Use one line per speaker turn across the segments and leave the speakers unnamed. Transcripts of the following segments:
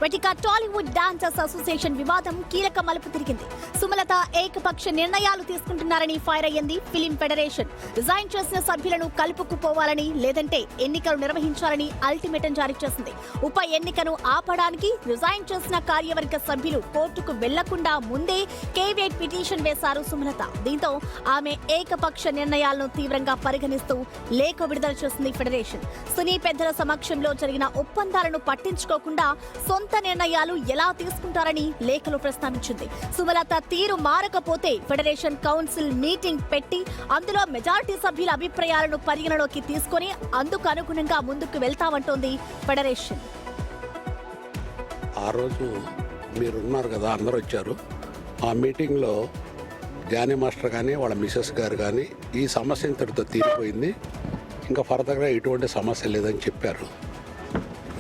వెటిక Tollywood dancers association వివాదం కీలక మలుపు తిరిగింది. సుమలత ఏకపక్ష నిర్ణయాలు తీసుకుంటున్నారని ఫైర్ అయ్యింది ఫిలిం ఫెడరేషన్. రిజైన్ చేసిన సభ్యులను కలుపుకుపోవాలని లేదంటే ఎన్నికలు నిర్వహించాలని అల్టిమేటం జారీ చేసింది. ఉప ఎన్నికను ఆపడానికి రిజైన్ చేసిన కార్యవర్గ సభ్యులు కోర్టుకు వెళ్లకుండా ముందే కేవియట్ పిటిషన్ వేశారు సుమలత. దీంతో ఆమె ఏకపక్ష నిర్ణయాలను తీవ్రంగా పరిగణిస్తూ లేఖ విడుదల చేసింది ఫెడరేషన్. సినీ పెద్దల సమక్షంలో జరిగిన ఒప్పందాలను పట్టించుకోకుండా సొంత నిర్ణయాలు ఎలా తీసుకుంటారని లేఖలో ప్రస్తావించింది. సుమలత తీరు మారకపోతే ఫెడరేషన్ కౌన్సిల్ మీటింగ్ పెట్టి అందులో మెజారిటీ సభ్యుల అభిప్రాయాలను పరిగణలోకి తీసుకొని అందుకు అనుగుణంగా ముందుకు వెళ్తామంటోంది ఫెడరేషన్.
ఆ రోజు మీరున్నారు కదా, అందరూ వచ్చారు. ఆ మీటింగ్లో జానీ మాస్టర్ కానీ వాళ్ళ మిసెస్ గారు కానీ ఈ సమస్య ఇంతటితో తీరిపోయింది, ఇంకా ఫర్దర్గా ఎటువంటి సమస్య లేదని చెప్పారు.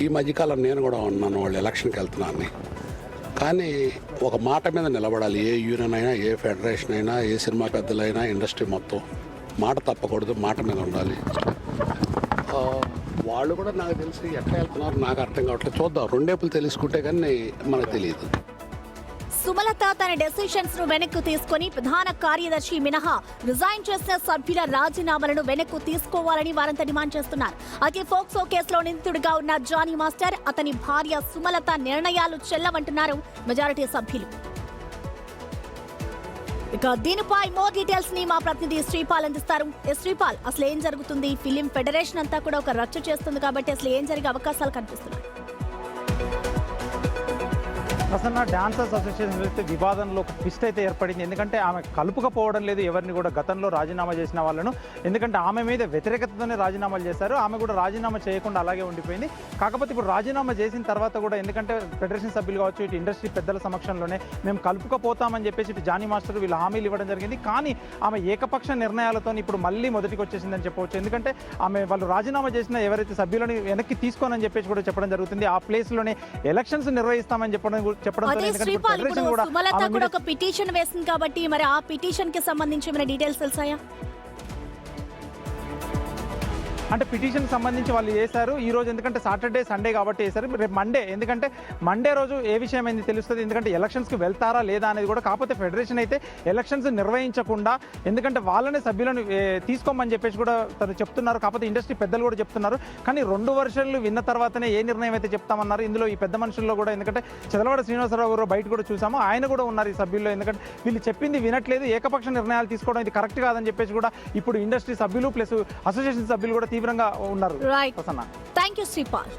ఈ మధ్యకాలం నేను కూడా ఉన్నాను, వాళ్ళు ఎలక్షన్కి వెళ్తున్నాను. కానీ ఒక మాట మీద నిలబడాలి. ఏ యూనియన్ అయినా, ఏ ఫెడరేషన్ అయినా, ఏ సినిమా పెద్దలైనా, ఇండస్ట్రీ మొత్తం మాట తప్పకూడదు, మాట మీద ఉండాలి. వాళ్ళు కూడా నాకు తెలిసి ఎట్లా వెళ్తున్నారు నాకు అర్థం కావట్లేదు. చూద్దాం, రెండేపులు తెలుసుకుంటే కానీ మనకు తెలియదు.
సుమలత తన డెసిషన్స్ ను వెనక్కు తీసుకుని ప్రధాన కార్యదర్శి మినహా రిజైన్ చేసిన సభ్యుల రాజీనామాలను వెనక్కు తీసుకోవాలని వారంతా డిమాండ్ చేస్తున్నారు. అయితే ఫోక్సో కేసులో నిందితుడిగా ఉన్న జానీ మాస్టర్, అతని భార్య సుమలత నిర్ణయాలు చెల్లవంటున్నారు మెజారిటీ సభ్యులు. ఇక దీనిపై మోర్ డీటెయిల్స్ ని మా ప్రతినిధి శ్రీపాల్ అందిస్తారు. శ్రీపాల్, అసలు ఏం జరుగుతుంది? ఫిలిం ఫెడరేషన్ అంతా కూడా ఒక రచ్చ చేస్తుంది కాబట్టి అసలు ఏం జరిగే అవకాశాలు కనిపిస్తున్నాయి?
ప్రసన్న, డాన్సర్స్ అసోసియేషన్ అయితే వివాదంలో ఒక ట్విస్ట్ అయితే ఏర్పడింది. ఎందుకంటే ఆమె కలుపుకపోవడం లేదు ఎవరిని కూడా, గతంలో రాజీనామా చేసిన వాళ్ళను. ఎందుకంటే ఆమె మీద వ్యతిరేకతతోనే రాజీనామాలు చేశారు. ఆమె కూడా రాజీనామా చేయకుండా అలాగే ఉండిపోయింది. కాకపోతే ఇప్పుడు రాజీనామా చేసిన తర్వాత కూడా, ఎందుకంటే ఫెడరేషన్ సభ్యులు కావచ్చు, ఇటు ఇండస్ట్రీ పెద్దల సమక్షంలోనే మేము కలుపుకపోతామని చెప్పేసి ఇటు జానీ మాస్టర్ వీళ్ళు హామీలు ఇవ్వడం జరిగింది. కానీ ఆమె ఏకపక్ష నిర్ణయాలతో ఇప్పుడు మళ్ళీ మొదటికి వచ్చేసిందని చెప్పవచ్చు. ఎందుకంటే ఆమె వాళ్ళు రాజీనామా చేసిన ఎవరైతే సభ్యులని వెనక్కి తీసుకోనని చెప్పేసి కూడా చెప్పడం జరుగుతుంది. ఆ ప్లేస్లోనే ఎలక్షన్స్ నిర్వహిస్తామని చెప్పడం.
సుమలత కూడా ఒక పిటిషన్ వేసింది కాబట్టి మరి ఆ పిటిషన్ కి సంబంధించి ఏమైనా డీటెయిల్స్ తెలుసాయా?
అంటే పిటిషన్ సంబంధించి వాళ్ళు చేశారు ఈ రోజు, ఎందుకంటే సాటర్డే సండే కాబట్టి వేశారు. రేపు మండే, ఎందుకంటే మండే రోజు ఏ విషయం అయింది తెలుస్తుంది. ఎందుకంటే ఎలక్షన్స్కి వెళ్తారా లేదా అనేది కూడా. కాకపోతే ఫెడరేషన్ అయితే ఎలక్షన్స్ నిర్వహించకుండా, ఎందుకంటే వాళ్ళనే సభ్యులను తీసుకోమని చెప్పేసి కూడా తను చెప్తున్నారు. కాకపోతే ఇండస్ట్రీ పెద్దలు కూడా చెప్తున్నారు. కానీ 2 వర్షాలు విన్న తర్వాతనే ఏ నిర్ణయం అయితే చెప్తామన్నారు. ఇందులో ఈ పెద్ద మనుషుల్లో కూడా, ఎందుకంటే చదలవాడ శ్రీనివాసరావు గారు బయట కూడా చూసాము, ఆయన కూడా ఉన్నారు ఈ సభ్యుల్లో. ఎందుకంటే వీళ్ళు చెప్పింది వినట్లేదు, ఏకపక్ష నిర్ణయాలు తీసుకోవడం ఇది కరెక్ట్ కాదని చెప్పేసి కూడా ఇప్పుడు ఇండస్ట్రీ సభ్యులు ప్లస్ అసోసియేషన్ సభ్యులు కూడా తీవ్రంగా ఉన్నారు.
Right, thank you Sripal.